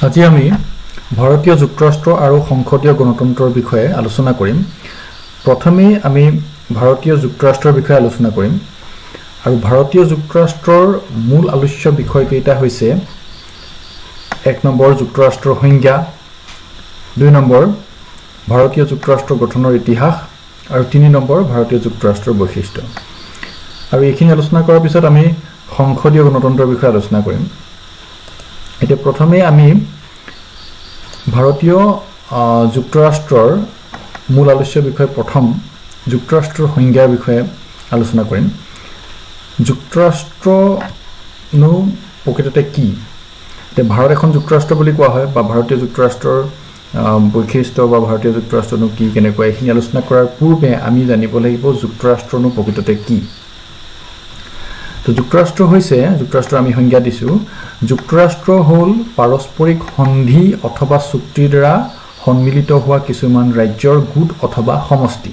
আজি আমি ভাৰতীয় যুক্তৰাষ্ট্ৰ আৰু সংসদীয় গণতন্ত্ৰৰ বিষয়ে আলোচনা কৰিম। প্ৰথমে আমি ভাৰতীয় যুক্তৰাষ্ট্ৰৰ বিষয়ে আলোচনা কৰিম আৰু ভাৰতীয় যুক্তৰাষ্ট্ৰৰ মূল আলোচ্য বিষয়কেইটা হৈছে 1 নম্বৰ যুক্তৰাষ্ট্ৰৰ সংজ্ঞা, 2 নম্বৰ ভাৰতীয় যুক্তৰাষ্ট্ৰ গঠনৰ ইতিহাস আৰু 3 নম্বৰ ভাৰতীয় যুক্তৰাষ্ট্ৰৰ বৈশিষ্ট্য। আৰু এইখিনি আলোচনা কৰাৰ পিছত আমি সংসদীয় গণতন্ত্ৰৰ বিষয়ে আলোচনা কৰিম। এতিয়া প্ৰথমে আমি ভাৰতীয় যুক্তৰাষ্ট্ৰৰ মূল আলোচ্য বিষয় প্ৰথম যুক্তৰাষ্ট্ৰৰ সংজ্ঞাৰ বিষয়ে আলোচনা কৰিম। যুক্তৰাষ্ট্ৰনো প্ৰকৃততে কি? এতিয়া ভাৰত এখন যুক্তৰাষ্ট্ৰ বুলি কোৱা হয় বা ভাৰতীয় যুক্তৰাষ্ট্ৰৰ বৈশিষ্ট্য বা ভাৰতীয় যুক্তৰাষ্ট্ৰনো কি কেনেকুৱা এইখিনি আলোচনা কৰাৰ পূৰ্বে আমি জানিব লাগিব যুক্তৰাষ্ট্ৰনো প্ৰকৃততে কি। তো যুক্তৰাষ্ট্ৰ আমি সংজ্ঞা দিছোঁ, যুক্তৰাষ্ট্ৰ হ'ল পাৰস্পৰিক সন্ধি অথবা চুক্তিৰ দ্বাৰা সন্মিলিত হোৱা কিছুমান ৰাজ্যৰ গোট অথবা সমষ্টি।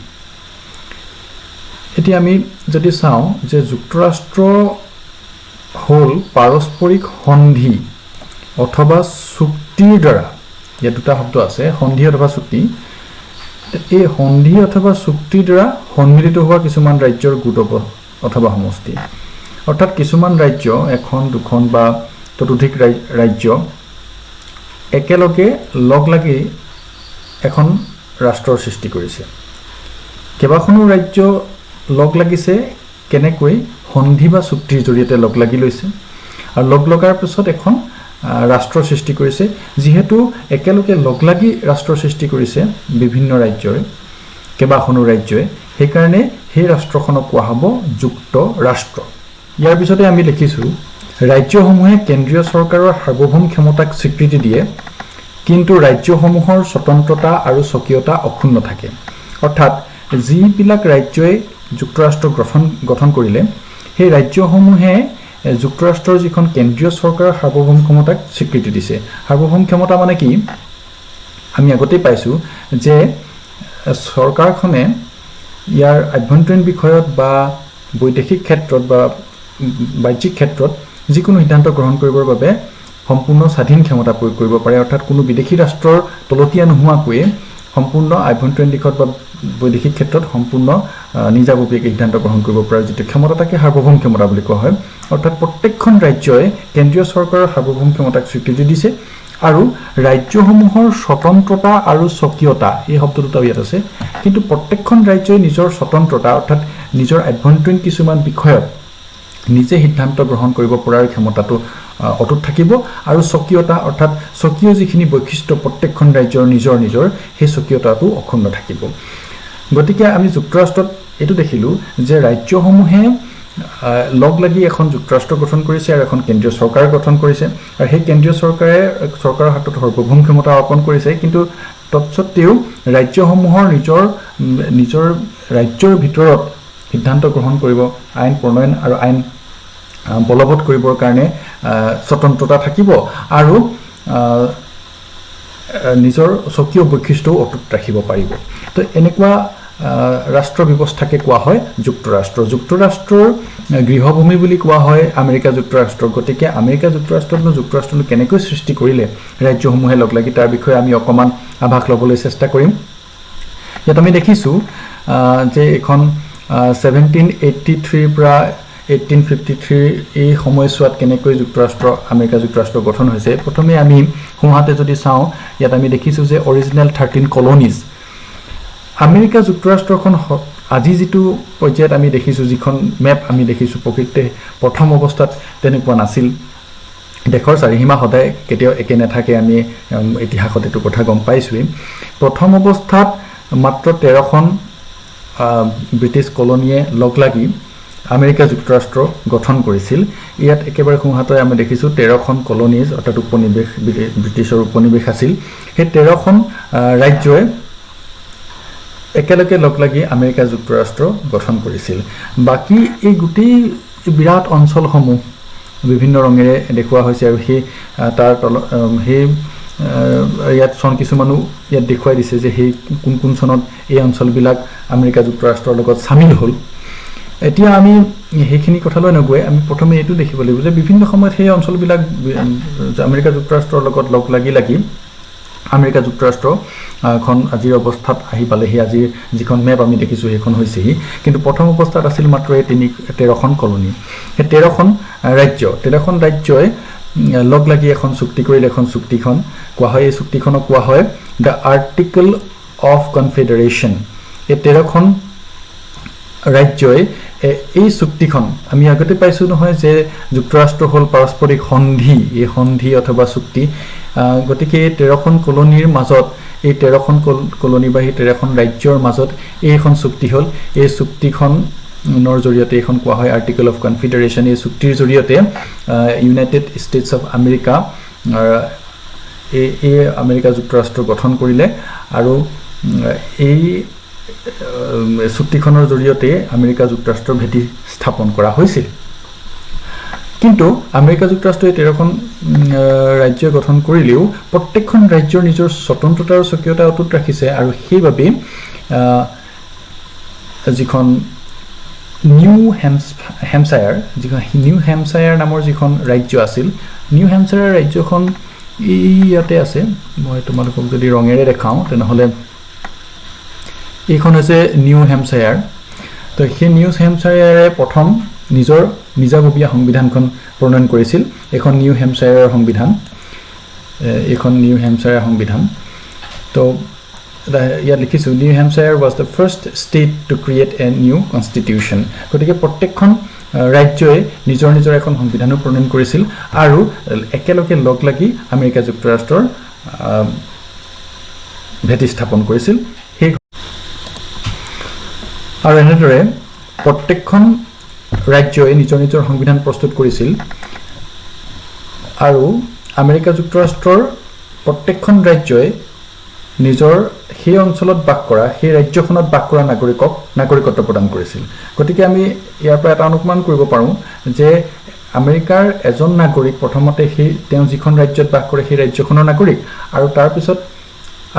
এতিয়া আমি যদি চাওঁ যে যুক্তৰাষ্ট্ৰ হ'ল পাৰস্পৰিক সন্ধি অথবা চুক্তিৰ দ্বাৰা, ইয়াত দুটা শব্দ আছে, সন্ধি অথবা চুক্তি। এই সন্ধি অথবা চুক্তিৰ দ্বাৰা সন্মিলিত হোৱা কিছুমান ৰাজ্যৰ গোট অথবা সমষ্টি। অৰ্থাৎ কিছুমান ৰাজ্য, এখন দুখন বা ততোধিক ৰাজ্য একেলগে লগ লাগি এখন ৰাষ্ট্ৰৰ সৃষ্টি কৰিছে। কেইবাখনো ৰাজ্য লগ লাগিছে কেনেকৈ? সন্ধি বা চুক্তিৰ জৰিয়তে লগ লাগি লৈছে আৰু লগ লগাৰ পিছত এখন ৰাষ্ট্ৰৰ সৃষ্টি কৰিছে। যিহেতু একেলগে লগ লাগি ৰাষ্ট্ৰৰ সৃষ্টি কৰিছে বিভিন্ন ৰাজ্যই, কেইবাখনো ৰাজ্যই, সেইকাৰণে সেই ৰাষ্ট্ৰখনক কোৱা হ'ব যুক্ত ৰাষ্ট্ৰ। ইয়াৰ পিছতে আমি দেখিছোঁ ৰাজ্যসমূহে কেন্দ্ৰীয় চৰকাৰৰ সাৰ্বভৌম ক্ষমতাক স্বীকৃতি দিয়ে, কিন্তু ৰাজ্যসমূহৰ স্বতন্ত্ৰতা আৰু স্বকীয়তা অক্ষুণ্ণ থাকে। অৰ্থাৎ যিবিলাক ৰাজ্যই যুক্তৰাষ্ট্ৰ গঠন কৰিলে সেই ৰাজ্যসমূহে যুক্তৰাষ্ট্ৰৰ যিখন কেন্দ্ৰীয় চৰকাৰৰ সাৰ্বভৌম ক্ষমতাক স্বীকৃতি দিছে। সাৰ্বভৌম ক্ষমতা মানে কি? আমি আগতেই পাইছোঁ যে চৰকাৰখনে ইয়াৰ আভ্যন্তৰীণ বিষয়ত বা বৈদেশিক ক্ষেত্ৰত বা বাহ্যিক ক্ষেত্ৰত যিকোনো সিদ্ধান্ত গ্ৰহণ কৰিবৰ বাবে সম্পূৰ্ণ স্বাধীন ক্ষমতা প্ৰয়োগ কৰিব পাৰে। অৰ্থাৎ কোনো বিদেশী ৰাষ্ট্ৰৰ তলতীয়া নোহোৱাকৈয়ে সম্পূৰ্ণ আভ্যন্তৰীণ দিশত বা বৈদেশিক ক্ষেত্ৰত সম্পূৰ্ণ নিজাববীয়াকৈ সিদ্ধান্ত গ্ৰহণ কৰিব পৰা যিটো ক্ষমতা তাকে সাৰ্বভৌম ক্ষমতা বুলি কোৱা হয়। অৰ্থাৎ প্ৰত্যেকখন ৰাজ্যই কেন্দ্ৰীয় চৰকাৰৰ সাৰ্বভৌম ক্ষমতাক স্বীকৃতি দিছে আৰু ৰাজ্যসমূহৰ স্বতন্ত্ৰতা আৰু স্বকীয়তা, এই শব্দ দুটাও ইয়াত আছে, কিন্তু প্ৰত্যেকখন ৰাজ্যই নিজৰ স্বতন্ত্ৰতা অৰ্থাৎ নিজৰ আভ্যন্তৰীণ কিছুমান বিষয়ত নিজে সিদ্ধান্ত গ্ৰহণ কৰিব পৰাৰ ক্ষমতাটো অটুট থাকিব আৰু স্বকীয়তা অৰ্থাৎ স্বকীয় যিখিনি বৈশিষ্ট্য প্ৰত্যেকখন ৰাজ্যৰ নিজৰ নিজৰ, সেই স্বকীয়তাটো অক্ষুণ্ণ থাকিব। গতিকে আমি যুক্তৰাষ্ট্ৰত এইটো দেখিলোঁ যে ৰাজ্যসমূহে লগ লাগি এখন যুক্তৰাষ্ট্ৰ গঠন কৰিছে আৰু এখন কেন্দ্ৰীয় চৰকাৰ গঠন কৰিছে আৰু সেই কেন্দ্ৰীয় চৰকাৰৰ হাতত সাৰ্বভৌম ক্ষমতা অৰ্পণ কৰিছে। কিন্তু তৎসত্ত্বেও ৰাজ্যসমূহৰ নিজৰ ৰাজ্যৰ ভিতৰত সিদ্ধান্ত গ্ৰহণ কৰিব, আইন প্ৰণয়ন আৰু আইন বলবৎ কৰিবৰ কাৰণে স্বতন্ত্ৰতা থাকিব আৰু নিজৰ স্বকীয় বৈশিষ্ট্যও অটুট ৰাখিব পাৰিব। তো এনেকুৱা ৰাষ্ট্ৰ ব্যৱস্থাকে কোৱা হয় যুক্তৰাষ্ট্ৰ। যুক্তৰাষ্ট্ৰৰ গৃহভূমি বুলি কোৱা হয় আমেৰিকা যুক্তৰাষ্ট্ৰ। গতিকে আমেৰিকা যুক্তৰাষ্ট্ৰনো কেনেকৈ সৃষ্টি কৰিলে ৰাজ্যসমূহে লগ লাগি, তাৰ বিষয়ে আমি অকণমান আভাস ল'বলৈ চেষ্টা কৰিম। ইয়াত আমি দেখিছোঁ যে এইখন 1783 পৰা 1853 এই সময়ছোৱাত কেনেকৈ আমেৰিকা যুক্তৰাষ্ট্ৰ গঠন হৈছে। প্ৰথমে আমি সোঁহাতে যদি চাওঁ, ইয়াত আমি দেখিছোঁ যে অৰিজিনেল 13 কলনিজ। আমেৰিকা যুক্তৰাষ্ট্ৰখন আজি যিটো পৰ্যায়ত আমি দেখিছোঁ, যিখন মেপ আমি দেখিছোঁ, প্ৰকৃততে প্ৰথম অৱস্থাত তেনেকুৱা নাছিল। দেশৰ চাৰিসীমা সদায় কেতিয়াও একে নাথাকে, আমি ইতিহাসত এইটো কথা গম পাইছোঁৱেই। প্ৰথম অৱস্থাত মাত্ৰ 13খন ব্ৰিটিছ কলনীয়ে লগ লাগি আমেৰিকা যুক্তৰাষ্ট্ৰ গঠন কৰিছিল। ইয়াত একেবাৰে সোঁহাতে আমি দেখিছোঁ 13খন কলনীজ অৰ্থাৎ উপনিৱেশ, ব্ৰিটিছৰ উপনিৱেশ আছিল। সেই 13খন ৰাজ্যই একেলগে লগ লাগি আমেৰিকা যুক্তৰাষ্ট্ৰ গঠন কৰিছিল। বাকী এই গোটেই বিৰাট অঞ্চলসমূহ বিভিন্ন ৰঙেৰে দেখুওৱা হৈছে আৰু ইয়াত চন কিছুমানো ইয়াত দেখুৱাই দিছে যে সেই কোন কোন চনত এই অঞ্চলবিলাক আমেৰিকা যুক্তৰাষ্ট্ৰৰ লগত চামিল হ'ল। এতিয়া আমি সেইখিনি কথালৈ নগৈ আমি প্ৰথমে এইটো দেখিব লাগিব যে বিভিন্ন সময়ত সেই অঞ্চলবিলাক আমেৰিকা যুক্তৰাষ্ট্ৰৰ লগত লগ লাগি আমেৰিকা যুক্তৰাষ্ট্ৰ খন আজিৰ অৱস্থাত আহি পালেহি আজিৰ যিখন মেপ আমি দেখিছোঁ সেইখন হৈছেহি কিন্তু প্ৰথম অৱস্থাত আছিল মাত্ৰ এই 13খন কলনী এই 13খন ৰাজ্যই লগ লাগি এখন চুক্তি কৰিলে এখন চুক্তিখন কোৱা হয় এই চুক্তিখনক কোৱা হয় দ্য আৰ্টিকল অফ কনফেডাৰেশ্যন এই 13খন ৰাজ্যই এই চুক্তিখন আমি আগতে পাইছোঁ নহয় যে যুক্তৰাষ্ট্ৰ হ'ল পাৰস্পৰিক সন্ধি এই সন্ধি অথবা চুক্তি গতিকে 13খন কলনীৰ মাজত এই 13খন কলনী বা 13খন ৰাজ্যৰ মাজত এইখন চুক্তি হ'ল এই চুক্তিখনৰ জৰিয়তে এইখন কোৱা হয় আৰ্টিকল অফ কনফেডাৰেশ্যন এই চুক্তিৰ জৰিয়তে ইউনাইটেড ষ্টেটছ অফ আমেৰিকা এই আমেৰিকা যুক্তৰাষ্ট্ৰ গঠন কৰিলে আৰু এই চুক্তিখনৰ জৰিয়তে আমেৰিকা যুক্তৰাষ্ট্ৰৰ ভেটি স্থাপন কৰা হৈছিল কিন্তু আমেৰিকা যুক্তৰাষ্ট্ৰই 13খন ৰাজ্য গঠন কৰিলেও প্ৰত্যেকখন ৰাজ্যৰ নিজৰ স্বতন্ত্ৰতা আৰু স্বকীয়তা অটুট ৰাখিছে আৰু সেইবাবে যিখন নিউ হেম্পশ্বায়াৰ নামৰ যিখন ৰাজ্য আছিল নিউ হেম্পশ্বায়াৰ ৰাজ্যখন ইয়াতে আছে মই তোমালোকক যদি ৰঙেৰে দেখাওঁ তেনেহ'লে এইখন হৈছে নিউ হেম্পশ্বায়াৰ তো সেই নিউ হেম্পশ্বায়াৰে প্ৰথম নিজৰ নিজাববীয়া সংবিধানখন প্ৰণয়ন কৰিছিল এখন নিউ হেম্পশ্বায়াৰৰ সংবিধান তো ইয়াত লিখিছোঁ new Hampshire was the first state two create a new constitution গতিকে প্ৰত্যেকখন ৰাজ্যই নিজৰ এখন সংবিধানো প্ৰণয়ন কৰিছিল আৰু একেলগে লগ লাগি আমেৰিকা যুক্তৰাষ্ট্ৰৰ ভেটি স্থাপন কৰিছিল আৰু এনেদৰে প্ৰত্যেকখন ৰাজ্যই নিজৰ সংবিধান প্ৰস্তুত কৰিছিল আৰু আমেৰিকা যুক্তৰাষ্ট্ৰৰ প্ৰত্যেকখন ৰাজ্যই নিজৰ সেই অঞ্চলত বাস কৰা সেই ৰাজ্যখনত বাস কৰা নাগৰিকক নাগৰিকত্ব প্ৰদান কৰিছিল গতিকে আমি ইয়াৰ পৰা এটা অনুমান কৰিব পাৰোঁ যে আমেৰিকাৰ এজন নাগৰিক প্ৰথমতে তেওঁ যিখন ৰাজ্যত বাস কৰে সেই ৰাজ্যখনৰ নাগৰিক আৰু তাৰপিছত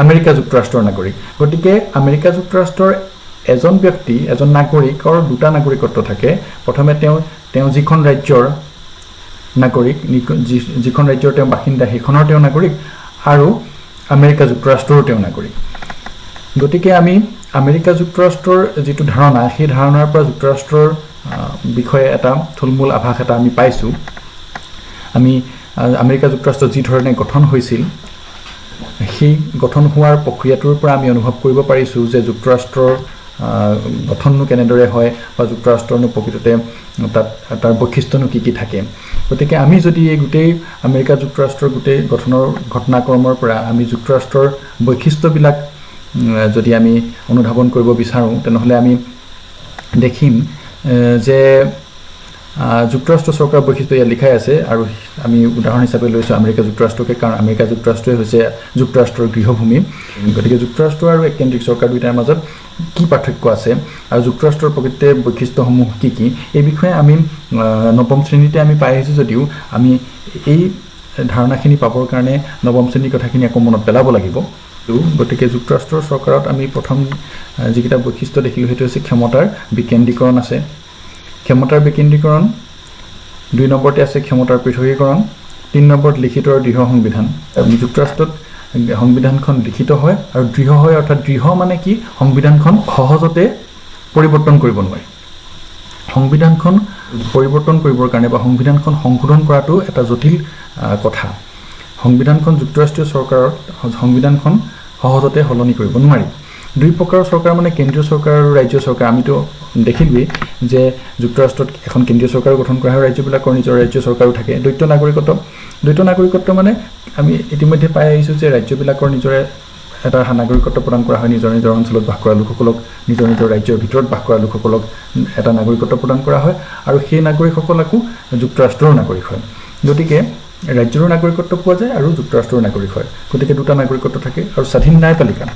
আমেৰিকা যুক্তৰাষ্ট্ৰৰ নাগৰিক গতিকে আমেৰিকা যুক্তৰাষ্ট্ৰৰ এজন ব্যক্তি এজন নাগৰিকৰ দুটা নাগৰিকত্ব থাকে প্ৰথমে তেওঁ যিখন ৰাজ্যৰ নাগৰিক যিখন ৰাজ্যৰ তেওঁ বাসিন্দা সেইখনৰ তেওঁ নাগৰিক আৰু আমেৰিকা যুক্তৰাষ্ট্ৰৰ তেওঁ নাগৰিক গতিকে আমি আমেৰিকা যুক্তৰাষ্ট্ৰৰ যিটো ধাৰণা সেই ধাৰণাৰ পৰা যুক্তৰাষ্ট্ৰৰ বিষয়ে এটা থুলমূল আভাস এটা আমি পাইছোঁ আমি আমেৰিকা যুক্তৰাষ্ট্ৰ যি ধৰণে গঠন হৈছিল সেই গঠন হোৱাৰ প্ৰক্ৰিয়াটোৰ পৰা আমি অনুভৱ কৰিব পাৰিছোঁ যে যুক্তৰাষ্ট্ৰৰ গঠননো কেনেদৰে হয় বা যুক্তৰাষ্ট্ৰনো প্ৰকৃততে তাৰ বৈশিষ্ট্যনো কি থাকে গতিকে আমি যদি এই গোটেই আমেৰিকা যুক্তৰাষ্ট্ৰৰ গোটেই গঠনৰ ঘটনাক্ৰমৰ পৰা আমি যুক্তৰাষ্ট্ৰৰ বৈশিষ্ট্যবিলাক যদি আমি অনুধাৱন কৰিব বিচাৰোঁ তেনেহ'লে আমি দেখিম যে যুক্তৰাষ্ট্ৰ চৰকাৰৰ বৈশিষ্ট্য ইয়াত লিখাই আছে আৰু আমি উদাহৰণ হিচাপে লৈছোঁ আমেৰিকা যুক্তৰাষ্ট্ৰকে কাৰণ আমেৰিকা যুক্তৰাষ্ট্ৰই হৈছে যুক্তৰাষ্ট্ৰৰ গৃহভূমি গতিকে যুক্তৰাষ্ট্ৰ আৰু এককেন্দ্ৰিক চৰকাৰ দুয়োটাৰ মাজত কি পাৰ্থক্য আছে আৰু যুক্তৰাষ্ট্ৰৰ প্ৰকৃততে বৈশিষ্ট্যসমূহ কি এই বিষয়ে আমি নৱম শ্ৰেণীতে আমি পাই আহিছোঁ যদিও আমি এই ধাৰণাখিনি পাবৰ কাৰণে নৱম শ্ৰেণীৰ কথাখিনি আকৌ মনত পেলাব লাগিব গতিকে যুক্তৰাষ্ট্ৰৰ চৰকাৰত আমি প্ৰথম যিকেইটা বৈশিষ্ট্য দেখিলোঁ সেইটো হৈছে ক্ষমতাৰ বিকেন্দ্ৰীকৰণ আছে ক্ষমতাৰ বিকেন্দ্ৰীকৰণ 2 নম্বৰতে আছে ক্ষমতাৰ পৃথকীকৰণ 3 নম্বৰত লিখিত আৰু দৃঢ় সংবিধান যুক্তৰাষ্ট্ৰত সংবিধানখন লিখিত হয় আৰু দৃঢ় হয় অৰ্থাৎ দৃঢ় মানে কি সংবিধানখন সহজতে পৰিৱৰ্তন কৰিব নোৱাৰি সংবিধানখন পৰিৱৰ্তন কৰিবৰ কাৰণে বা সংবিধানখন সংশোধন কৰাটো এটা জটিল কথা সংবিধানখন যুক্তৰাষ্ট্ৰীয় চৰকাৰত সংবিধানখন সহজতে সলনি কৰিব নোৱাৰি দুই প্ৰকাৰৰ চৰকাৰ মানে কেন্দ্ৰীয় চৰকাৰ আৰু ৰাজ্য চৰকাৰ আমিতো দেখিলোৱেই যে যুক্তৰাষ্ট্ৰত এখন কেন্দ্ৰীয় চৰকাৰ গঠন কৰা হয় ৰাজ্যবিলাকৰ নিজৰ ৰাজ্য চৰকাৰো থাকে দ্বৈত নাগৰিকত্ব মানে আমি ইতিমধ্যে পাই আহিছোঁ যে ৰাজ্যবিলাকৰ নিজৰে এটা নাগৰিকত্ব প্ৰদান কৰা হয় নিজৰ অঞ্চলত বাস কৰা লোকসকলক নিজৰ ৰাজ্যৰ ভিতৰত বাস কৰা লোকসকলক এটা নাগৰিকত্ব প্ৰদান কৰা হয় আৰু সেই নাগৰিকসকলকো যুক্তৰাষ্ট্ৰৰ নাগৰিক হয় গতিকে ৰাজ্যৰ নাগৰিকত্ব পোৱা যায় আৰু যুক্তৰাষ্ট্ৰৰ নাগৰিক হয় গতিকে দুটা নাগৰিকত্ব থাকে আৰু স্বাধীন ন্যায়পালিকা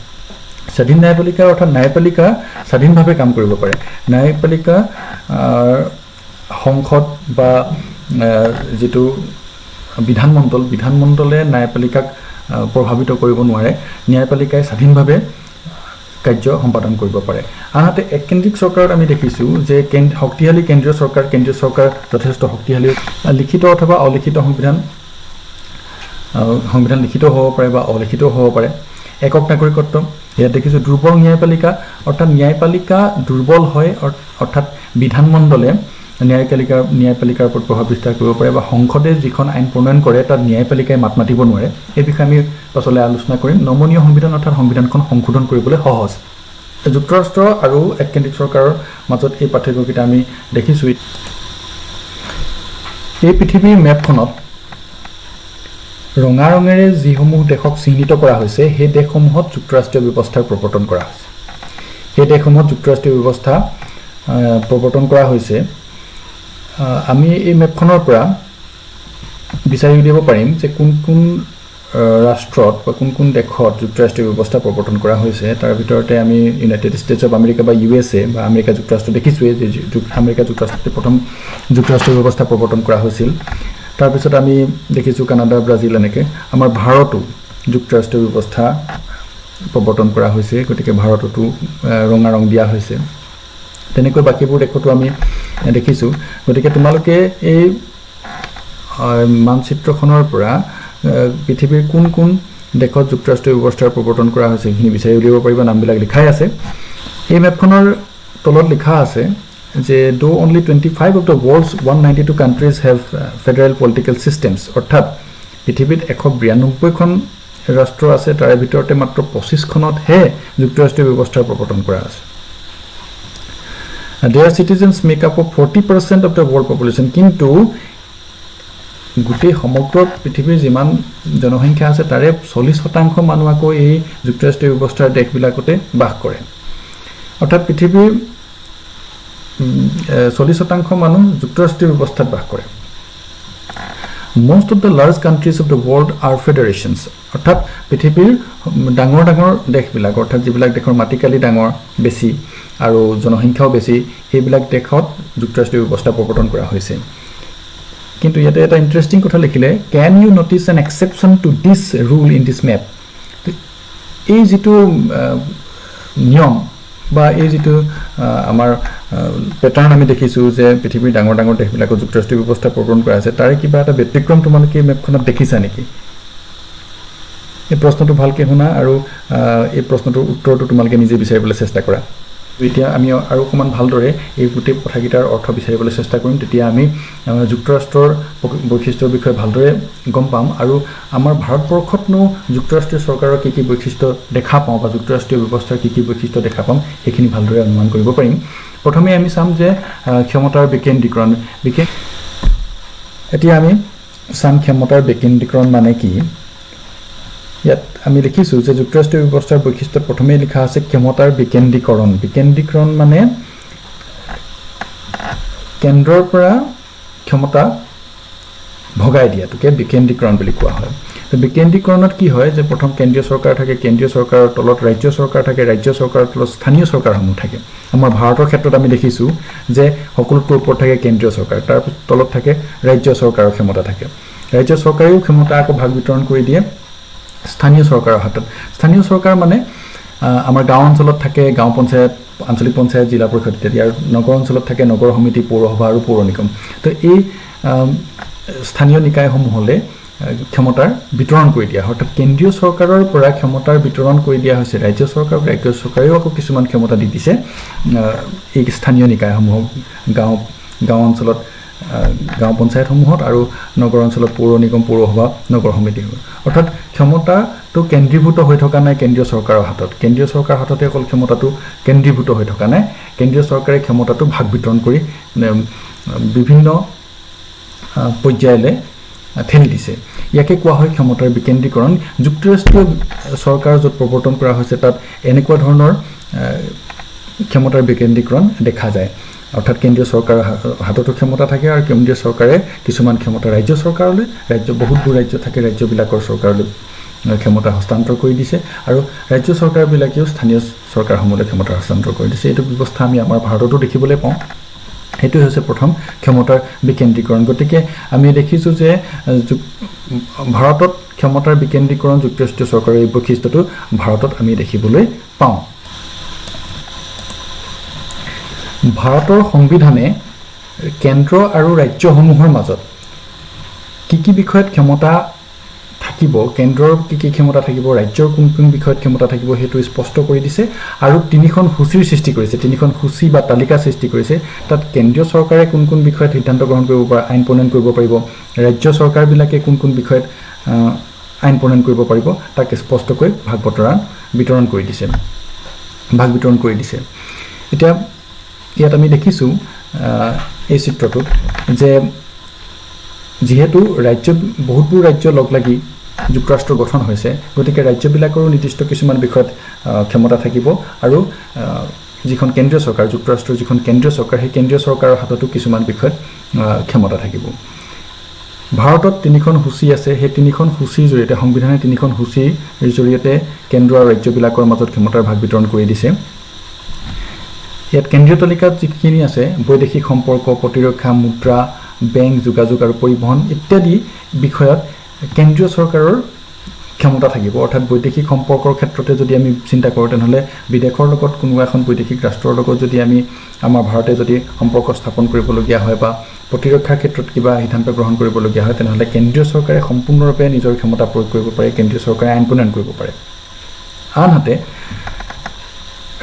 অৰ্থাৎ ন্যায়পালিকা স্বাধীনভাৱে কাম কৰিব পাৰে ন্যায়পালিকা সংসদ বা যিটো বিধানমণ্ডলে ন্যায়পালিকাক প্ৰভাৱিত কৰিব নোৱাৰে ন্যায়পালিকাই স্বাধীনভাৱে কাৰ্য সম্পাদন কৰিব পাৰে আনহাতে এককেন্দ্ৰিক চৰকাৰত আমি দেখিছো যে শক্তিশালী কেন্দ্ৰীয় চৰকাৰ যথেষ্ট শক্তিশালী লিখিত অথবা অলিখিত সংবিধান লিখিত হ'ব পাৰে বা অলিখিত হ'ব পাৰে একক নাগৰিকত্ব ইয়াত দেখিছো দুৰ্বল ন্যায়পালিকা অৰ্থাৎ ন্যায়পালিকা দুৰ্বল হয় অৰ্থাৎ বিধানমণ্ডলে ন্যায়পালিকাৰ ওপৰত প্ৰভাৱ বিস্তাৰ কৰিব পাৰে বা সংসদে যিখন আইন প্ৰণয়ন কৰে তাত ন্যায়পালিকাই মাত মাতিব নোৱাৰে এই বিষয়ে আমি পাছলৈ আলোচনা কৰিম নমনীয় সংবিধান অৰ্থাৎ সংবিধানখন সংশোধন কৰিবলৈ সহজ যুক্তৰাষ্ট্ৰ আৰু এককেন্দ্ৰিক চৰকাৰৰ মাজত এই পাৰ্থক্যকেইটা আমি দেখিছো এই পৃথিৱীৰ মেপখনত ৰঙা ৰঙেৰে যিসমূহ দেশক চিহ্নিত কৰা হৈছে সেই দেশসমূহত যুক্তৰাষ্ট্ৰীয় ব্যৱস্থাৰ প্ৰৱৰ্তন কৰা হৈছে সেই দেশসমূহত যুক্তৰাষ্ট্ৰীয় ব্যৱস্থা প্ৰৱৰ্তন কৰা হৈছে আমি এই মেপখনৰ পৰা বিচাৰি উলিয়াব পাৰিম যে কোন ৰাষ্ট্ৰত বা কোন দেশত যুক্তৰাষ্ট্ৰীয় ব্যৱস্থা প্ৰৱৰ্তন কৰা হৈছে তাৰ ভিতৰতে আমি ইউনাইটেড ষ্টেটছ অফ আমেৰিকা বা USA বা আমেৰিকা যুক্তৰাষ্ট্ৰ দেখিছোৱে যে আমেৰিকা যুক্তৰাষ্ট্ৰতে প্ৰথম যুক্তৰাষ্ট্ৰীয় ব্যৱস্থা প্ৰৱৰ্তন কৰা হৈছিল তাৰ পিছত আমি দেখিছো কানাডা ব্ৰাজিল এনেকৈ আমাৰ ভাৰতো যুক্তৰাষ্ট্ৰীয় ব্যৱস্থা প্ৰৱৰ্তন কৰা হৈছে গতিকে ভাৰততো ৰঙা ৰং দিয়া হৈছে তেনেকৈ বাকিবোৰ দেশতো আমি দেখিছো গতিকে তোমালোকে এই মানচিত্ৰখনৰ পৰা পৃথিৱীৰ কোন দেশত যুক্তৰাষ্ট্ৰীয় ব্যৱস্থাৰ প্ৰৱৰ্তন কৰা হৈছে সেইখিনি বিচাৰি উলিয়াব পাৰিবা নামবিলাক লিখাই আছে এই মেপখনৰ তলত লিখা আছে যে though only 25 of the world's 192 countries have federal political systems অৰ্থাৎ পৃথিৱীত 192খন ৰাষ্ট্ৰ আছে তাৰ ভিতৰতে মাত্ৰ 25খনতহে যুক্তৰাষ্ট্ৰীয় ব্যৱস্থাৰ প্ৰৱৰ্তন কৰা আছে their citizens make up of 40% of the world population কিন্তু গোটেই সমগ্ৰ পৃথিৱীৰ যিমান জনসংখ্যা আছে তাৰে 40% মানুহ আকৌ এই যুক্তৰাষ্ট্ৰীয় ব্যৱস্থাৰ দেশবিলাকতে বাস কৰে অৰ্থাৎ পৃথিৱীৰ 40% মানুহ যুক্তৰাষ্ট্ৰীয় ব্যৱস্থাত বাস কৰে most of the large countries of the world are federations অৰ্থাৎ পৃথিৱীৰ ডাঙৰ দেশবিলাক অৰ্থাৎ যিবিলাক দেশৰ মাটিকালি ডাঙৰ বেছি আৰু জনসংখ্যাও বেছি সেইবিলাক দেশত যুক্তৰাষ্ট্ৰীয় ব্যৱস্থা প্ৰৱৰ্তন কৰা হৈছে কিন্তু ইয়াতে এটা ইন্টাৰেষ্টিং কথা লিখিলে can you notice an exception to this rule in this map এই যেটো নিয়ম বা এই যেটো আমাৰ প্যাটাৰ্ন আমি দেখিছো যে পৃথিৱীৰ ডাঙৰ দেশবিলাকত যুক্তৰাষ্ট্ৰীয় ব্যৱস্থা প্ৰৱৰ্তন কৰা আছে তাৰে কিবা এটা ব্যতিক্ৰম তোমালোকে মেপখনত দেখিছা নেকি এই প্ৰশ্নটো ভালকৈ শুনা আৰু এই প্ৰশ্নটোৰ উত্তৰটো তোমালোকে নিজে বিচাৰিবলৈ চেষ্টা কৰা এতিয়া আমি আৰু অকমান ভালদৰে এই গোটেই কথাকিটাৰ অৰ্থ বিচাৰিবলৈ চেষ্টা কৰিম তেতিয়া আমি যুক্তৰাষ্ট্ৰৰ বৈশিষ্ট্যৰ বিষয়ে ভালদৰে গম পাম আৰু আমাৰ ভাৰতবৰ্ষতনো যুক্তৰাষ্ট্ৰীয় চৰকাৰৰ কি বৈশিষ্ট্য দেখা পাওঁ বা যুক্তৰাষ্ট্ৰীয় ব্যৱস্থাৰ কি বৈশিষ্ট্য দেখা পাম সেইখিনি ভালদৰে অনুমান কৰিব পাৰিম প্ৰথমে আমি চাম যে ক্ষমতাৰ বিকেন্দ্ৰীকৰণ এতিয়া আমি চাম ক্ষমতাৰ বিকেন্দ্ৰীকৰণ মানে কি ইয়াত আমি লিখিছো যে যুক্তৰাষ্ট্ৰীয় ব্যৱস্থাৰ বৈশিষ্ট্যত প্ৰথমে লিখা আছে ক্ষমতাৰ বিকেন্দ্ৰীকৰণ মানে কেন্দ্ৰৰ পৰা ক্ষমতা ভগাই দিয়াটোকে বিকেন্দ্ৰীকৰণ বুলি কোৱা হয় তো বিকেন্দ্ৰীকৰণত কি হয় যে প্ৰথম কেন্দ্ৰীয় চৰকাৰ থাকে কেন্দ্ৰীয় চৰকাৰৰ তলত ৰাজ্য চৰকাৰ থাকে ৰাজ্য চৰকাৰৰ তলত স্থানীয় চৰকাৰসমূহ থাকে আমাৰ ভাৰতৰ ক্ষেত্ৰত আমি দেখিছো যে সকলোটোৰ ওপৰত থাকে কেন্দ্ৰীয় চৰকাৰ তাৰ তলত থাকে ৰাজ্য চৰকাৰৰ ক্ষমতা থাকে ৰাজ্য চৰকাৰেও ক্ষমতা আকৌ ভাগ বিতৰণ কৰি দিয়ে স্থানীয় চৰকাৰৰ হাতত স্থানীয় চৰকাৰ মানে আমাৰ গাঁও অঞ্চলত থাকে গাঁও পঞ্চায়ত আঞ্চলিক পঞ্চায়ত জিলা পৰিষদ ইত্যাদি আৰু নগৰ অঞ্চলত থাকে নগৰ সমিতি পৌৰসভা আৰু পৌৰ নিগম তো এই স্থানীয় নিকায়সমূহলে ক্ষমতাৰ বিতৰণ কৰি দিয়া অৰ্থাৎ কেন্দ্ৰীয় চৰকাৰৰ পৰা ক্ষমতাৰ বিতৰণ কৰি দিয়া হৈছে ৰাজ্য চৰকাৰেও আকৌ কিছুমান ক্ষমতা দি দিছে এই স্থানীয় নিকায়সমূহক গাঁও অঞ্চলত গাঁও পঞ্চায়তসমূহত আৰু নগৰ অঞ্চলত পৌৰ নিগম পৌৰসভা নগৰ সমিতি অৰ্থাৎ ক্ষমতাটো কেন্দ্ৰীভূত হৈ থকা নাই কেন্দ্ৰীয় চৰকাৰৰ হাতত কেন্দ্ৰীয় চৰকাৰৰ হাততে অকল ক্ষমতাটো কেন্দ্ৰীভূত হৈ থকা নাই কেন্দ্ৰীয় চৰকাৰে ক্ষমতাটো ভাগ বিতৰণ কৰি বিভিন্ন পৰ্যায়লৈ ঠেলি দিছে ইয়াকে কোৱা হয় ক্ষমতাৰ বিকেন্দ্ৰীকৰণ যুক্তৰাষ্ট্ৰীয় চৰকাৰ য'ত প্ৰৱৰ্তন কৰা হৈছে তাত এনেকুৱা ধৰণৰ ক্ষমতাৰ বিকেন্দ্ৰীকৰণ দেখা যায় অৰ্থাৎ কেন্দ্ৰীয় চৰকাৰৰ হাততো ক্ষমতা থাকে আৰু কেন্দ্ৰীয় চৰকাৰে কিছুমান ক্ষমতা ৰাজ্য চৰকাৰলৈ বহুতবোৰ ৰাজ্য থাকে ৰাজ্যবিলাকৰ চৰকাৰলৈ ক্ষমতা হস্তান্তৰ কৰি দিছে আৰু ৰাজ্য চৰকাৰবিলাকেও স্থানীয় চৰকাৰসমূহলৈ ক্ষমতা হস্তান্তৰ কৰি দিছে এইটো ব্যৱস্থা আমি আমাৰ ভাৰততো দেখিবলৈ পাওঁ সেইটো হৈছে প্ৰথম ক্ষমতাৰ বিকেন্দ্ৰীকৰণ গতিকে আমি দেখিছো যে ভাৰতত ক্ষমতাৰ বিকেন্দ্ৰীকৰণ যুক্তৰাষ্ট্ৰীয় চৰকাৰৰ এই বৈশিষ্ট্যটো ভাৰতত আমি দেখিবলৈ পাওঁ ভাৰতৰ সংবিধানে কেন্দ্ৰ আৰু ৰাজ্যসমূহৰ মাজত কি বিষয়ত ক্ষমতা থাকিব, কেন্দ্ৰৰ কি ক্ষমতা থাকিব, ৰাজ্যৰ কোন বিষয়ত ক্ষমতা থাকিব সেইটো স্পষ্ট কৰি দিছে আৰু তিনিখন সূচীৰ সৃষ্টি কৰিছে, তিনিখন সূচী বা তালিকা সৃষ্টি কৰিছে। তাত কেন্দ্ৰীয় চৰকাৰে কোন বিষয়ত সিদ্ধান্ত গ্ৰহণ কৰিব পাৰে, আইন প্ৰণয়ন কৰিব পাৰিব, ৰাজ্য চৰকাৰবিলাকে কোন বিষয়ত আইন প্ৰণয়ন কৰিব পাৰিব, তাক স্পষ্টকৈ ভাগ বিতৰণ কৰি দিছে। এতিয়া ইয়াত আমি দেখিছোঁ এই চিত্ৰটোত যে যিহেতু বহুতবোৰ ৰাজ্য লগ লাগি যুক্তৰাষ্ট্ৰ গঠন হৈছে, গতিকে ৰাজ্যবিলাকৰো নিৰ্দিষ্ট কিছুমান বিষয়ত ক্ষমতা থাকিব আৰু যিখন কেন্দ্ৰীয় চৰকাৰ, যুক্তৰাষ্ট্ৰৰ যিখন কেন্দ্ৰীয় চৰকাৰ, সেই কেন্দ্ৰীয় চৰকাৰৰ হাততো কিছুমান বিষয়ত ক্ষমতা থাকিব। ভাৰতত তিনিখন সূচী আছে, সেই তিনিখন সূচীৰ জৰিয়তে সংবিধানে তিনিখন সূচীৰ জৰিয়তে কেন্দ্ৰ আৰু ৰাজ্যবিলাকৰ মাজত ক্ষমতাৰ ভাগ বিতৰণ কৰি দিছে। ইয়াত কেন্দ্ৰীয় তালিকাত যিখিনি আছে বৈদেশিক সম্পৰ্ক, প্ৰতিৰক্ষা, মুদ্ৰা, বেংক, যোগাযোগ আৰু পৰিবহণ ইত্যাদি বিষয়ত কেন্দ্ৰীয় চৰকাৰৰ ক্ষমতা থাকিব। অৰ্থাৎ বৈদেশিক সম্পৰ্কৰ ক্ষেত্ৰতে যদি আমি চিন্তা কৰোঁ তেনেহ'লে বিদেশৰ লগত কোনোবা এখন বৈদেশিক ৰাষ্ট্ৰৰ লগত যদি আমাৰ ভাৰতে যদি সম্পৰ্ক স্থাপন কৰিবলগীয়া হয় বা প্ৰতিৰক্ষাৰ ক্ষেত্ৰত কিবা সিদ্ধান্ত গ্ৰহণ কৰিবলগীয়া হয়, তেনেহ'লে কেন্দ্ৰীয় চৰকাৰে সম্পূৰ্ণৰূপে নিজৰ ক্ষমতা প্ৰয়োগ কৰিব পাৰে, কেন্দ্ৰীয় চৰকাৰে আইন প্ৰণয়ন কৰিব পাৰে। আনহাতে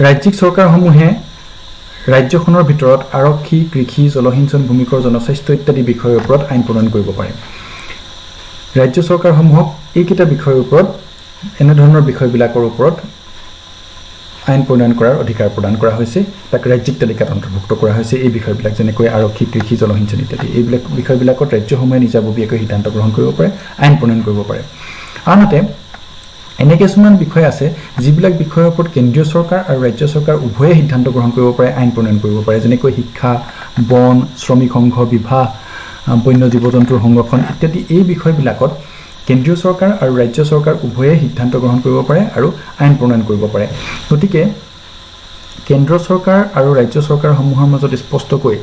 ৰাজ্যিক চৰকাৰসমূহে ৰাজ্যখনৰ ভিতৰত আৰক্ষী, কৃষি, জলসিঞ্চন, ভূমিকৰ, জনস্বাস্থ্য ইত্যাদি বিষয়ৰ ওপৰত আইন প্ৰণয়ন কৰিব পাৰে। ৰাজ্য চৰকাৰসমূহক এইকেইটা বিষয়ৰ ওপৰত, এনেধৰণৰ বিষয়বিলাকৰ ওপৰত আইন প্ৰণয়ন কৰাৰ অধিকাৰ প্ৰদান কৰা হৈছে, তাক ৰাজ্যিক তালিকাত অন্তৰ্ভুক্ত কৰা হৈছে। এই বিষয়বিলাক যেনেকৈ আৰক্ষী, কৃষি, জলসিঞ্চন ইত্যাদি এইবিলাক বিষয়বিলাকত ৰাজ্যসমূহে নিজাববীয়াকৈ সিদ্ধান্ত গ্ৰহণ কৰিব পাৰে, আইন প্ৰণয়ন কৰিব পাৰে। আনহাতে এনে কিছুমান বিষয় আছে যিবিলাক বিষয়ৰ ওপৰত কেন্দ্ৰীয় চৰকাৰ আৰু ৰাজ্য চৰকাৰ উভয়ে সিদ্ধান্ত গ্ৰহণ কৰিব পাৰে, আইন প্ৰণয়ন কৰিব পাৰে, যেনেকৈ শিক্ষা, বন, শ্ৰমিক সংঘ, বিবাহ, বন্য জীৱ জন্তুৰ সংৰক্ষণ ইত্যাদি। এই বিষয়বিলাকত কেন্দ্ৰীয় চৰকাৰ আৰু ৰাজ্য চৰকাৰ উভয়ে সিদ্ধান্ত গ্ৰহণ কৰিব পাৰে আৰু আইন প্ৰণয়ন কৰিব পাৰে। গতিকে কেন্দ্ৰ চৰকাৰ আৰু ৰাজ্য চৰকাৰসমূহৰ মাজত স্পষ্টকৈ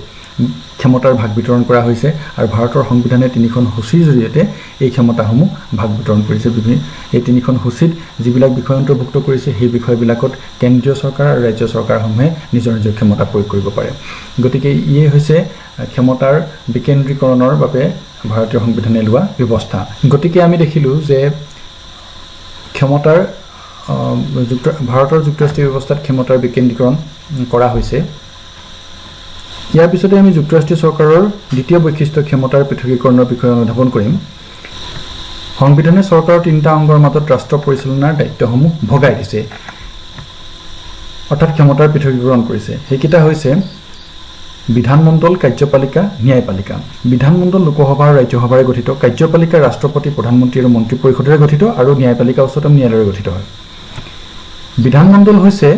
ক্ষমতাৰ ভাগ বিতৰণ কৰা হৈছে আৰু ভাৰতৰ সংবিধানে তিনিখন সূচীৰ জৰিয়তে এই ক্ষমতাসমূহ ভাগ বিতৰণ কৰিছে। এই তিনিখন সূচীত যিবিলাক বিষয় অন্তৰ্ভুক্ত কৰিছে সেই বিষয়বিলাকত কেন্দ্ৰীয় চৰকাৰ আৰু ৰাজ্য চৰকাৰসমূহে নিজৰ ক্ষমতা প্ৰয়োগ কৰিব পাৰে। গতিকে ইয়ে হৈছে ক্ষমতাৰ বিকেন্দ্ৰীকৰণৰ বাবে ভাৰতীয় সংবিধানে লোৱা ব্যৱস্থা। গতিকে আমি দেখিলোঁ যে ভাৰতৰ যুক্তৰাষ্ট্ৰীয় ব্যৱস্থাত ক্ষমতাৰ বিকেন্দ্ৰীকৰণ কৰা হৈছে। ইয়াৰ পিছতে আমি যুক্তৰাষ্ট্ৰীয় চৰকাৰৰ দ্বিতীয় বৈশিষ্ট্য ক্ষমতাৰ পৃথকীকৰণৰ বিষয়ে অনুধাৱন কৰিম। সংবিধানে চৰকাৰৰ তিনিটা অংগৰ মাজত ৰাষ্ট্ৰ পৰিচালনাৰ দায়িত্বসমূহ ভগাই দিছে, অৰ্থাৎ ক্ষমতাৰ পৃথকীকৰণ কৰিছে। সেইকেইটা হৈছে বিধানমণ্ডল, কাৰ্যপালিকা, ন্যায়পালিকা। বিধানমণ্ডল লোকসভা আৰু ৰাজ্যসভাৰে গঠিত, কাৰ্যপালিকা ৰাষ্ট্ৰপতি, প্ৰধানমন্ত্ৰী আৰু মন্ত্ৰী পৰিষদেৰে গঠিত আৰু ন্যায়পালিকা উচ্চতম ন্যায়ালয়েৰে গঠিত হয়। বিধানমণ্ডল হৈছে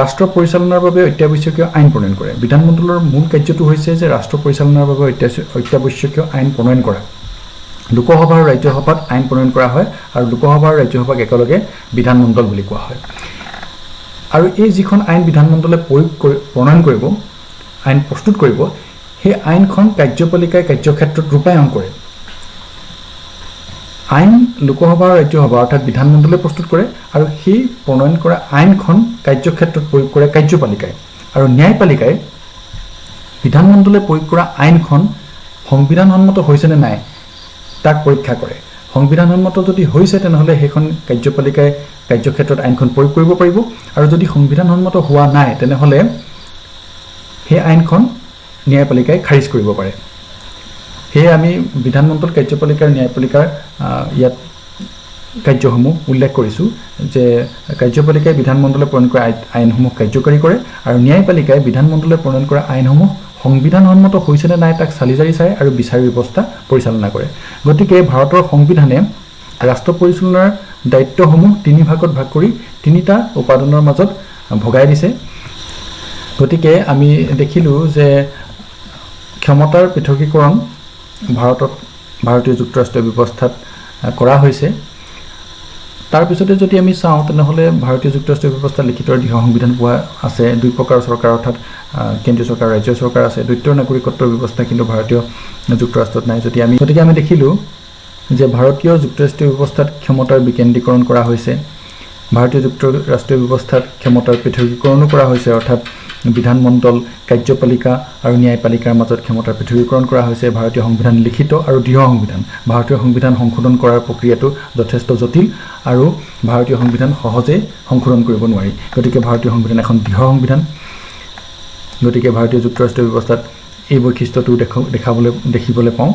ৰাষ্ট্ৰ পৰিচালনাৰ বাবে অত্যাৱশ্যকীয় আইন প্ৰণয়ন কৰে। বিধানমণ্ডলৰ মূল কাৰ্যটো হৈছে যে ৰাষ্ট্ৰ পৰিচালনাৰ বাবে অত্যাৱশ্যকীয় আইন প্ৰণয়ন কৰা। লোকসভা আৰু ৰাজ্যসভাত আইন প্ৰণয়ন কৰা হয় আৰু লোকসভা আৰু ৰাজ্যসভাক একেলগে বিধানমণ্ডল বুলি কোৱা হয়। আৰু এই যিখন আইন বিধানমণ্ডলে প্ৰণয়ন কৰিব, আইন প্ৰস্তুত কৰিব, সেই আইনখন কাৰ্যপালিকাই কাৰ্যক্ষেত্ৰত ৰূপায়ণ কৰে। আইন লোকসভা আৰু ৰাজ্যসভা অৰ্থাৎ বিধানমণ্ডলে প্ৰস্তুত কৰে আৰু সেই প্ৰণয়ন কৰা আইনখন কাৰ্যক্ষেত্ৰত প্ৰয়োগ কৰে কাৰ্যপালিকাই। আৰু ন্যায়পালিকাই বিধানমণ্ডলে প্ৰয়োগ কৰা আইনখন সংবিধানসন্মত হৈছেনে নাই তাক পৰীক্ষা কৰে। সংবিধানসন্মত যদি হৈছে তেনেহ'লে সেইখন কাৰ্যপালিকাই কাৰ্যক্ষেত্ৰত আইনখন প্ৰয়োগ কৰিব পাৰিব, আৰু যদি সংবিধানসন্মত হোৱা নাই তেনেহ'লে সেই আইনখন ন্যায়পালিকাই খাৰিজ কৰিব পাৰে। সেয়ে আমি বিধানমণ্ডল, কাৰ্যপালিকা আৰু ন্যায়পালিকাৰ ইয়াত কাৰ্যসমূহ উল্লেখ কৰিছোঁ যে কাৰ্যপালিকাই বিধানমণ্ডলে প্ৰণয়ন কৰা আইনসমূহ কাৰ্যকাৰী কৰে আৰু ন্যায়পালিকাই বিধানমণ্ডলে প্ৰণয়ন কৰা আইনসমূহ সংবিধানসন্মত হৈছেনে নাই তাক চালি জাৰি চায় আৰু বিচাৰ ব্যৱস্থা পৰিচালনা কৰে। গতিকে ভাৰতৰ সংবিধানে ৰাষ্ট্ৰ পৰিচালনাৰ দায়িত্বসমূহ তিনি ভাগত ভাগ কৰি তিনিটা উপাদানৰ মাজত ভগাই দিছে। গতিকে আমি দেখিলোঁ যে ক্ষমতাৰ পৃথকীকৰণ ভাৰতীয় যুক্তৰাষ্ট্ৰীয় ব্যৱস্থাত কৰা হৈছে। তাৰপিছতে যদি আমি চাওঁ তেনেহ'লে ভাৰতীয় যুক্তৰাষ্ট্ৰীয় ব্যৱস্থা লিখিত দৃঢ় সংবিধান পোৱা আছে। দুই প্ৰকাৰৰ চৰকাৰ অৰ্থাৎ কেন্দ্ৰীয় চৰকাৰ, ৰাজ্য চৰকাৰ আছে। দ্বৈত নাগৰিকত্বৰ ব্যৱস্থা কিন্তু ভাৰতীয় যুক্তৰাষ্ট্ৰত নাই। গতিকে আমি দেখিলোঁ যে ভাৰতীয় যুক্তৰাষ্ট্ৰীয় ব্যৱস্থাত ক্ষমতাৰ বিকেন্দ্ৰীকৰণ কৰা হৈছে, ভাৰতীয় যুক্তৰাষ্ট্ৰীয় ব্যৱস্থাত ক্ষমতাৰ পৃথকীকৰণো কৰা হৈছে, অৰ্থাৎ বিধানমণ্ডল কাৰ্যপালিকা আৰু ন্যায়পালিকাৰ মাজত ক্ষমতাৰ পৃথকীকৰণ কৰা হৈছে ভাৰতীয় সংবিধান লিখিত আৰু দৃঢ় সংবিধান ভাৰতীয় সংবিধান সংশোধন কৰাৰ প্ৰক্ৰিয়াটো যথেষ্ট জটিল আৰু ভাৰতীয় সংবিধান সহজে সংশোধন কৰিব নোৱাৰি গতিকে ভাৰতীয় সংবিধান এখন দৃঢ় সংবিধান গতিকে ভাৰতীয় যুক্তৰাষ্ট্ৰীয় ব্যৱস্থাত এই বৈশিষ্ট্যটো দেখিবলৈ পাওঁ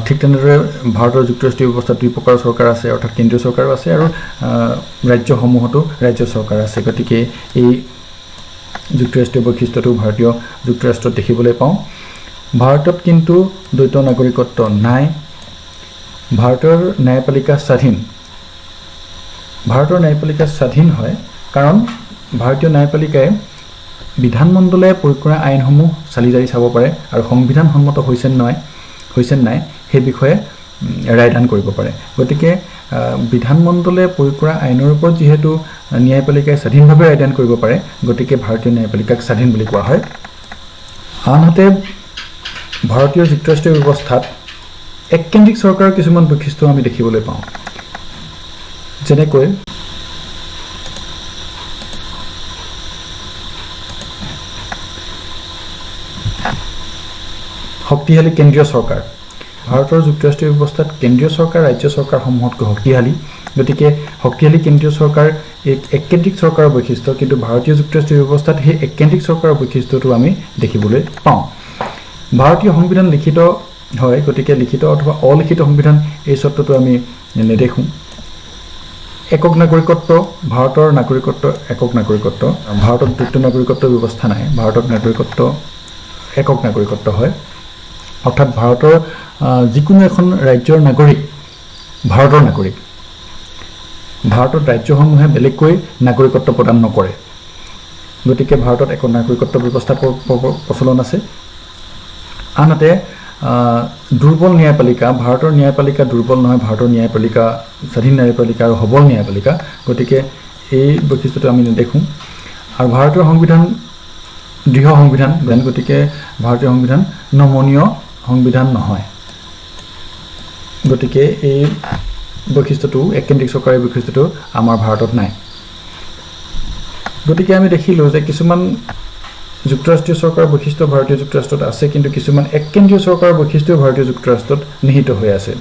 ঠিক তেনেদৰে ভাৰতৰ যুক্তৰাষ্ট্ৰীয় ব্যৱস্থাত দুই প্ৰকাৰৰ চৰকাৰ আছে অৰ্থাৎ কেন্দ্ৰীয় চৰকাৰো আছে আৰু ৰাজ্যসমূহতো ৰাজ্য চৰকাৰ আছে গতিকে এই যুক্তৰাষ্ট্ৰীয় বৈশিষ্ট্যটো ভাৰতীয় যুক্তৰাষ্ট্ৰত দেখিবলৈ পাওঁ ভাৰতত কিন্তু দ্বৈত নাগৰিকত্ব নাই ভাৰতৰ ন্যায়পালিকা স্বাধীন হয় কাৰণ ভাৰতীয় ন্যায়পালিকাই বিধানমণ্ডলে প্ৰয়োগ কৰা আইনসমূহ চালি জাৰি চাব পাৰে আৰু সংবিধানসন্মত হৈছে নাই সেই বিষয়ে ৰায়দান কৰিব পাৰে গতিকে বিধানমণ্ডলে প্ৰয়োগ কৰা আইনৰ ওপৰত যিহেতু ন্যায়পালিকাই স্বাধীনভাৱে ৰায়দান কৰিব পাৰে গতিকে ভাৰতীয় ন্যায়পালিকাক স্বাধীন বুলি কোৱা হয় আনহাতে ভাৰতীয় যুক্তৰাষ্ট্ৰীয় ব্যৱস্থাত এককেন্দ্ৰিক চৰকাৰৰ কিছুমান বৈশিষ্ট্য আমি দেখিবলৈ পাওঁ যেনেকৈ শক্তিশালী কেন্দ্ৰীয় চৰকাৰ ভাৰতৰ যুক্তৰাষ্ট্ৰীয় ব্যৱস্থাত কেন্দ্ৰীয় চৰকাৰ ৰাজ্য চৰকাৰসমূহতকৈ শক্তিশালী গতিকে শক্তিশালী কেন্দ্ৰীয় চৰকাৰ এক এককেন্দ্ৰিক চৰকাৰৰ বৈশিষ্ট্য কিন্তু ভাৰতীয় যুক্তৰাষ্ট্ৰীয় ব্যৱস্থাত সেই এককেন্দ্ৰিক চৰকাৰৰ বৈশিষ্ট্যটো আমি দেখিবলৈ পাওঁ ভাৰতীয় সংবিধান লিখিত হয় গতিকে লিখিত অথবা অলিখিত সংবিধান এই চৰ্তটো আমি নেদেখোঁ একক নাগৰিকত্ব ভাৰতৰ নাগৰিকত্ব একক নাগৰিকত্ব ভাৰতত দ্বৈত নাগৰিকত্ব ব্যৱস্থা নাই ভাৰতত নাগৰিকত্ব একক নাগৰিকত্ব হয় অৰ্থাৎ ভাৰতৰ যিকোনো এখন ৰাজ্যৰ নাগৰিক ভাৰতৰ নাগৰিক ভাৰতত ৰাজ্যসমূহে বেলেগকৈ নাগৰিকত্ব প্ৰদান নকৰে গতিকে ভাৰতত একক নাগৰিকত্ব ব্যৱস্থা প্ৰচলন আছে আনহাতে দুৰ্বল ন্যায়পালিকা ভাৰতৰ ন্যায়পালিকা দুৰ্বল নহয় ভাৰতৰ ন্যায়পালিকা স্বাধীন ন্যায়পালিকা আৰু সবল ন্যায়পালিকা গতিকে এই বৈশিষ্ট্যটো আমি নেদেখোঁ আৰু ভাৰতীয় সংবিধান দৃঢ় সংবিধান গতিকে ভাৰতীয় সংবিধান নমনীয় সংবিধান নহয় গতিকে এই বৈশিষ্ট্যটো এককেন্দ্ৰিক চৰকাৰৰ বৈশিষ্ট্যটো আমাৰ ভাৰতত নাই গতিকে আমি দেখিলোঁ যে কিছুমান যুক্তৰাষ্ট্ৰীয় চৰকাৰৰ বৈশিষ্ট্য ভাৰতীয় যুক্তৰাষ্ট্ৰত আছে কিন্তু কিছুমান এককেন্দ্ৰীয় চৰকাৰৰ বৈশিষ্ট্য ভাৰতীয় যুক্তৰাষ্ট্ৰত নিহিত হৈ আছে